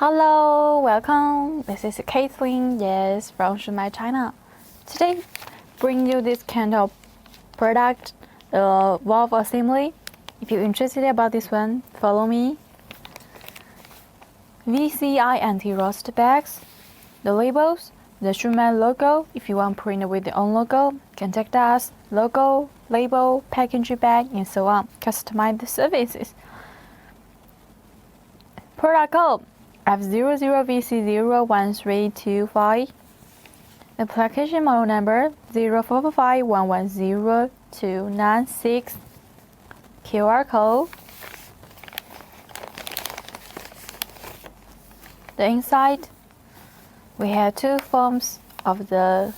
Hello, welcome. This is Caitlin, yes, from Shumatt, China. Today, bring you this kind of product, valve assembly. If you're interested about this one, follow me. VCI anti-rust bags, the labels, the Shumatt logo. If you want print with your own logo, contact us. Logo, label, packaging bag, and so on. Customize the services. Product code F00VC01325. Application model number 0445110296. QR code. The inside, we have two forms of the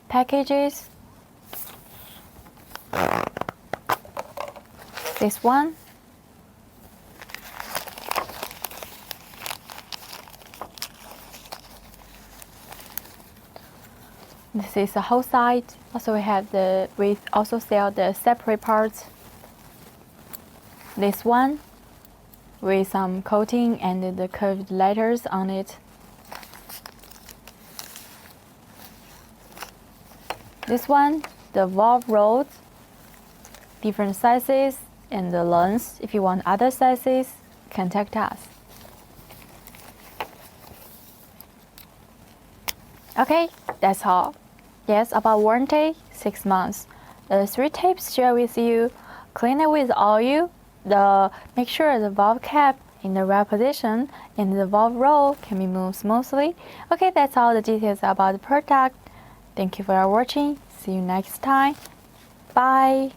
packages. This one. This is the whole side. Also, we also sell the separate parts. This one with some coating and the curved letters on it. This one, the valve rods, different sizes and the lengths. If you want other sizes, contact us. Okay, that's all. Yes, about warranty, 6 months. The 3 tips share with you. Clean it with oil. Make sure the valve cap in the right position and the valve roll can be moved smoothly. Okay, that's all the details about the product. Thank you for watching. See you next time. Bye.